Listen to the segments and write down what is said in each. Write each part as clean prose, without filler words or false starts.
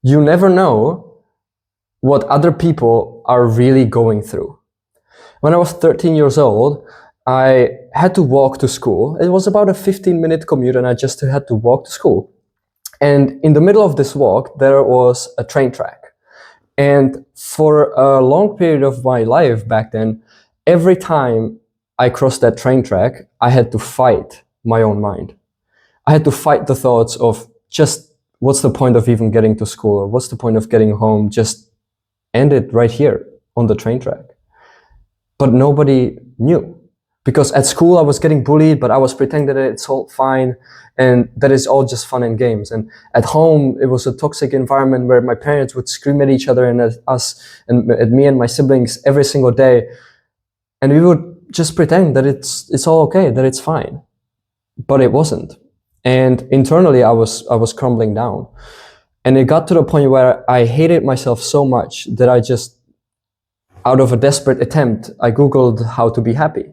You never know what other people are really going through. When I was 13 years old, I had to walk to school. It was about a 15-minute commute, and I just had to walk to school. And in the middle of this walk, there was a train track. And for a long period of my life back then, every time I crossed that train track, I had to fight my own mind. I had to fight the thoughts of just, what's the point of even getting to school? Or what's the point of getting home? Just end it right here on the train track. But nobody knew. Because at school I was getting bullied, but I was pretending that it's all fine and that it's all just fun and games. And at home, it was a toxic environment where my parents would scream at each other and at us and at me and my siblings every single day. And we would just pretend that it's all okay, that it's fine. But it wasn't. And internally, I was crumbling down. And it got to the point where I hated myself so much that I just, out of a desperate attempt, I Googled how to be happy.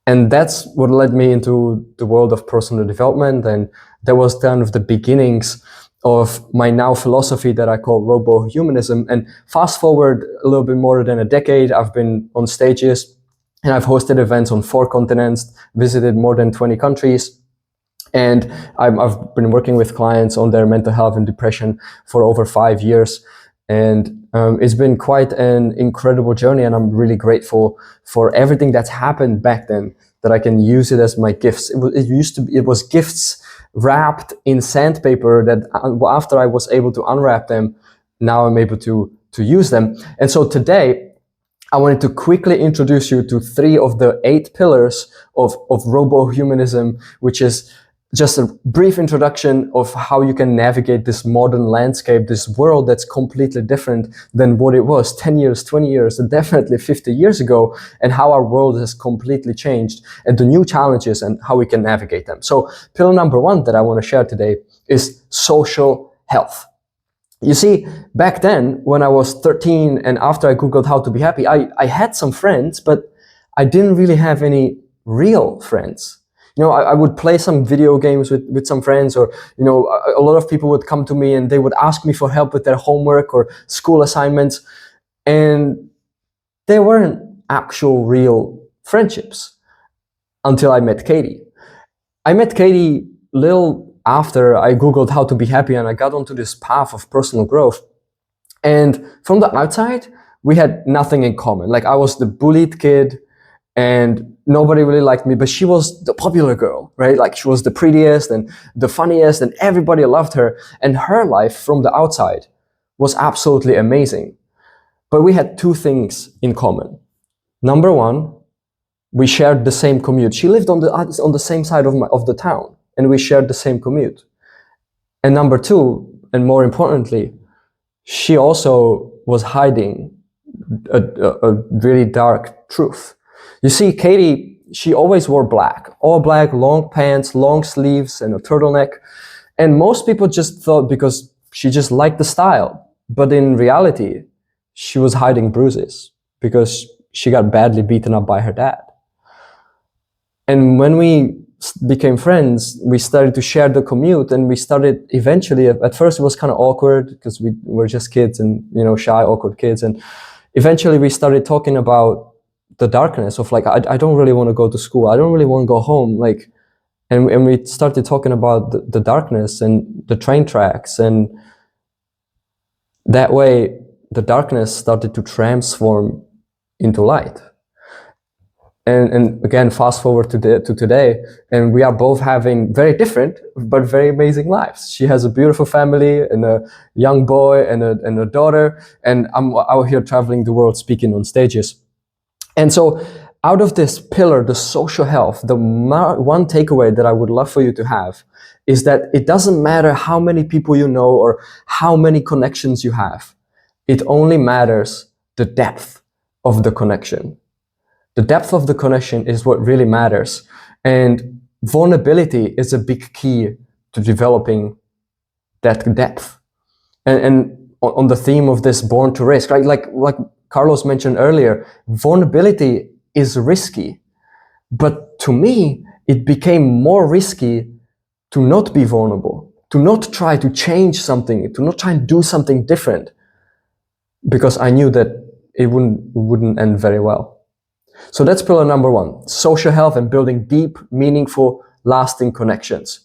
And that's what led me into the world of personal development. And that was kind of the beginnings of my now philosophy that I call RoboHumanism. And fast forward a little bit more than a decade, I've been on stages and I've hosted events on 4 continents, visited more than 20 countries. And I've been working with clients on their mental health and depression for over 5 years. And it's been quite an incredible journey, and I'm really grateful for everything that's happened back then, that I can use it as my gifts. It was gifts wrapped in sandpaper that after I was able to unwrap them, now I'm able to use them. And so today, I wanted to quickly introduce you to 3 of the 8 pillars of RoboHumanism, which is just a brief introduction of how you can navigate this modern landscape, this world that's completely different than what it was 10 years, 20 years, and definitely 50 years ago, and how our world has completely changed, and the new challenges and how we can navigate them. So pillar number 1 that I want to share today is social health. You see, back then, when I was 13 and after I Googled how to be happy, I had some friends, but I didn't really have any real friends. You know, I would play some video games with some friends, or, you know, a lot of people would come to me and they would ask me for help with their homework or school assignments. And they weren't actual real friendships until I met Katie. I met Katie little after I Googled how to be happy, and I got onto this path of personal growth. And from the outside, we had nothing in common. Like, I was the bullied kid and nobody really liked me, but she was the popular girl, right? Like, she was the prettiest and the funniest and everybody loved her. And her life from the outside was absolutely amazing. But we had 2 things in common. Number 1, we shared the same commute. She lived on the same side of the town, and we shared the same commute. And number 2, and more importantly, she also was hiding a really dark truth. You see, Katie, she always wore black, all black, long pants, long sleeves, and a turtleneck. And most people just thought because she just liked the style. But in reality, she was hiding bruises because she got badly beaten up by her dad. And when we became friends, we started to share the commute, and we started eventually, at first it was kind of awkward because we were just kids and, you know, shy, awkward kids. And eventually we started talking about the darkness of, like, I don't really want to go to school. I don't really want to go home. Like, and we started talking about the darkness and the train tracks. And that way the darkness started to transform into light. And again, fast forward to today, and we are both having very different but very amazing lives. She has a beautiful family and a young boy and a daughter, and I'm out here traveling the world speaking on stages. And so out of this pillar, the social health, the one takeaway that I would love for you to have is that it doesn't matter how many people you know or how many connections you have. It only matters the depth of the connection. The depth of the connection is what really matters. And vulnerability is a big key to developing that depth. And on the theme of this born to risk, right? Like Carlos mentioned earlier, vulnerability is risky. But to me, it became more risky to not be vulnerable. to not try to change something, to not try and do something different, because I knew that it wouldn't end very well. So that's pillar number one, social health and building deep, meaningful, lasting connections.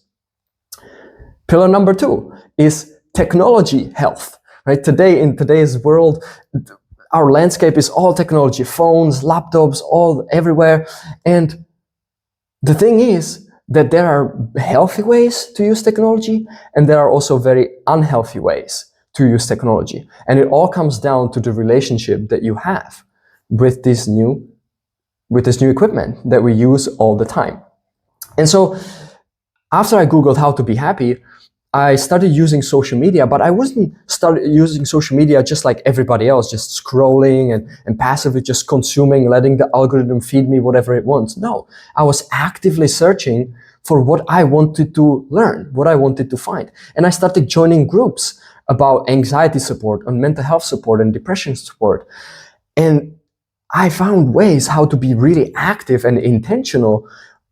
Pillar number two is technology health, right? Today, in today's world, our landscape is all technology, phones, laptops, all everywhere. And the thing is that there are healthy ways to use technology, and there are also very unhealthy ways to use technology. And it all comes down to the relationship that you have with this new equipment that we use all the time. And so after I Googled how to be happy, I started using social media, but I wasn't started using social media just like everybody else, just scrolling and passively just consuming, letting the algorithm feed me whatever it wants. No, I was actively searching for what I wanted to learn, what I wanted to find. And I started joining groups about anxiety support, on mental health support and depression support. And I found ways how to be really active and intentional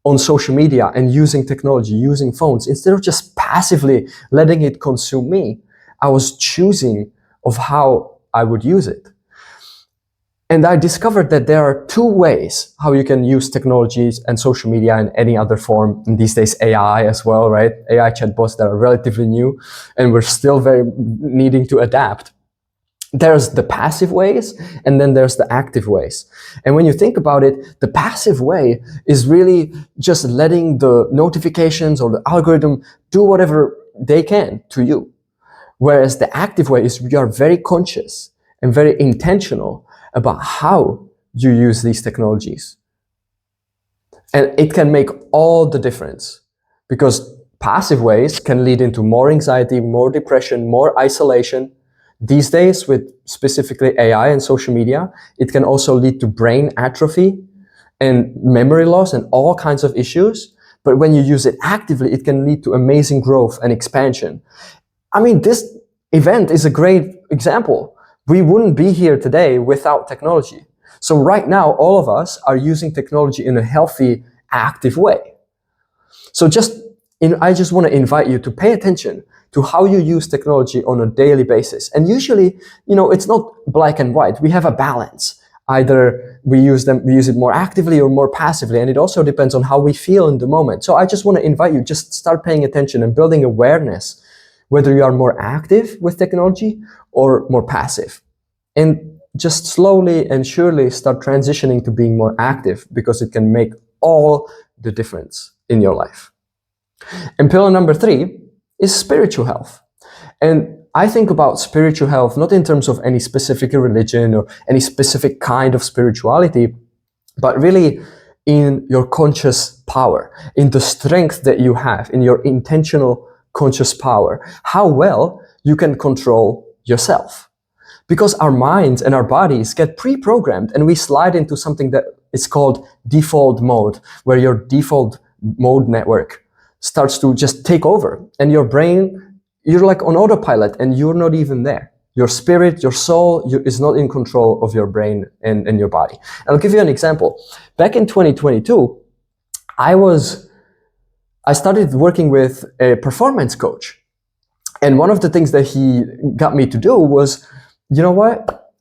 on social media and using technology, using phones. Instead of just passively letting it consume me, I was choosing of how I would use it. And I discovered that there are two ways how you can use technologies and social media and any other form, and these days AI as well, right? AI chatbots that are relatively new, and we're still very needing to adapt. There's the passive ways, and then there's the active ways. And when you think about it, the passive way is really just letting the notifications or the algorithm do whatever they can to you. Whereas the active way is you are very conscious and very intentional about how you use these technologies. And it can make all the difference, because passive ways can lead into more anxiety, more depression, more isolation. These days, with specifically AI and social media, it can also lead to brain atrophy and memory loss and all kinds of issues. But when you use it actively, it can lead to amazing growth and expansion. I mean, this event is a great example. We wouldn't be here today without technology. So right now, all of us are using technology in a healthy, active way. So I just want to invite you to pay attention to how you use technology on a daily basis. And usually, it's not black and white. We have a balance. Either we use it more actively or more passively, and it also depends on how we feel in the moment. So I just want to invite you, just start paying attention and building awareness, whether you are more active with technology or more passive. And just slowly and surely start transitioning to being more active, because it can make all the difference in your life. And pillar number 3 is spiritual health. And I think about spiritual health not in terms of any specific religion or any specific kind of spirituality, but really in your conscious power, in the strength that you have, in your intentional conscious power, how well you can control yourself. Because our minds and our bodies get pre-programmed, and we slide into something that is called default mode, where your default mode network starts to just take over, and your brain, you're like on autopilot and you're not even there. Your spirit, your soul is not in control of your brain and your body. I'll give you an example. Back in 2022, I started working with a performance coach. And one of the things that he got me to do was, you know what?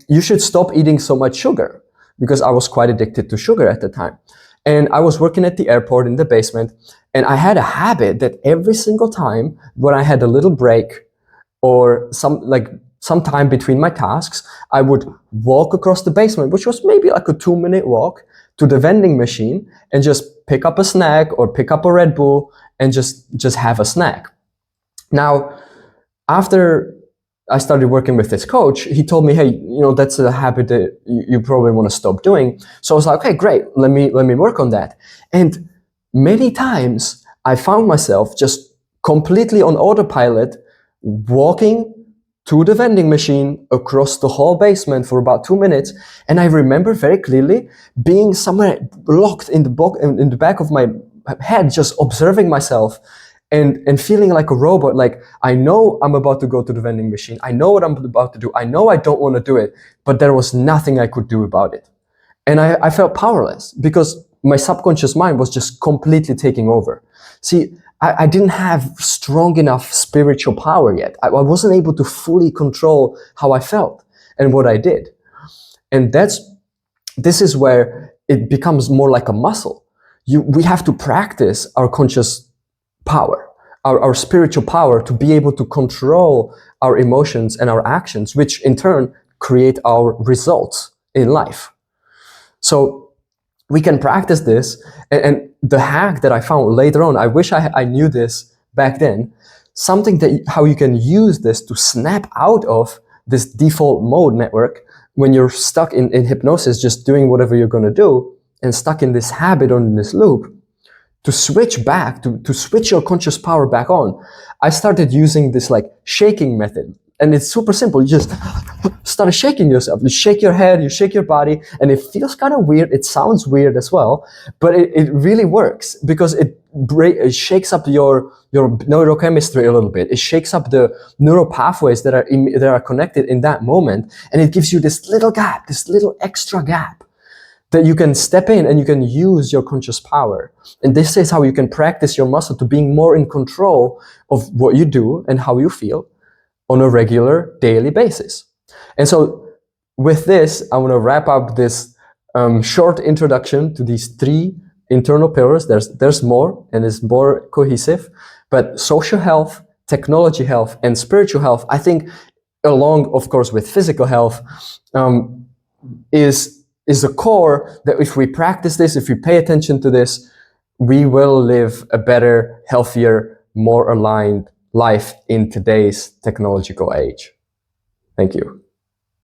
You should stop eating so much sugar, because I was quite addicted to sugar at the time. And I was working at the airport in the basement, and I had a habit that every single time when I had a little break or some time between my tasks, I would walk across the basement, which was maybe like a 2-minute walk, to the vending machine and just pick up a snack or pick up a Red Bull and just have a snack. Now, after I started working with this coach, he told me, hey, that's a habit that you probably want to stop doing. So I was like, okay, great. Let me work on that. And many times I found myself just completely on autopilot, walking to the vending machine across the whole basement for about 2 minutes. And I remember very clearly being somewhere locked in the back of my head, just observing myself and feeling like a robot. Like, I know I'm about to go to the vending machine. I know what I'm about to do. I know I don't want to do it, but there was nothing I could do about it. And I felt powerless, because my subconscious mind was just completely taking over. See, I didn't have strong enough spiritual power yet. I wasn't able to fully control how I felt and what I did. And this is where it becomes more like a muscle. We have to practice our conscious power, our spiritual power, to be able to control our emotions and our actions, which in turn create our results in life. So we can practice this, and the hack that I found later on, I wish I knew this back then, something that how you can use this to snap out of this default mode network when you're stuck in hypnosis, just doing whatever you're going to do, and stuck in this habit or in this loop, to switch back, to switch your conscious power back on. I started using this like shaking method. And it's super simple. You just start shaking yourself. You shake your head, you shake your body, and it feels kind of weird. It sounds weird as well, but it really works because it shakes up your neurochemistry a little bit. It shakes up the neural pathways that are connected in that moment, and it gives you this little gap, this little extra gap that you can step in and you can use your conscious power. And this is how you can practice your muscle to being more in control of what you do and how you feel on a regular daily basis. And so with this, I want to wrap up this short introduction to these 3 internal pillars. There's more, and it's more cohesive, but social health, technology health, and spiritual health, I think, along, of course, with physical health, is a core that if we practice this, if we pay attention to this, we will live a better, healthier, more aligned life in today's technological age. Thank you.